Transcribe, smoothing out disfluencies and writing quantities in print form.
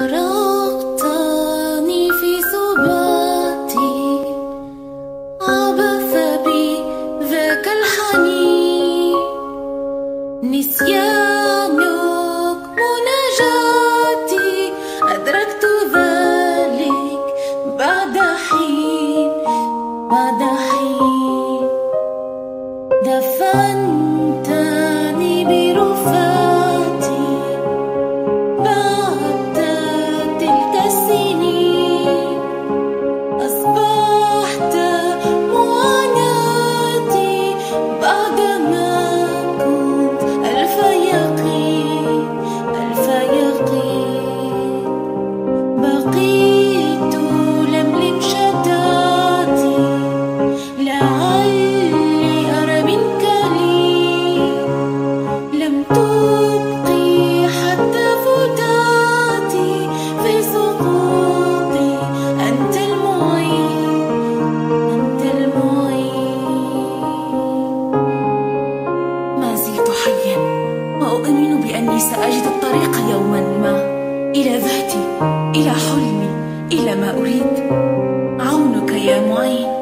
فارقتني في سباتي، عبث بي ذاك الحنين، نسيانك مناجاتي، أدركت ذلك بعد حين بعد حين. دفنتني برفاتي بعد تلك السنين، أصبحت معاناتي بعدما كنت ألف يقين ألف يقين. بقيت لملم شتاتي لعلي أرى منك لي، لم تبقي حتى فتاتي في سقوطي، أنت المعين أنت المعين. ما زلت حيا وأؤمن بأني سأجد الطريق يوما ما إلى ذاتي، إلى حلمي، إلى ما أريد. عونك يا معين.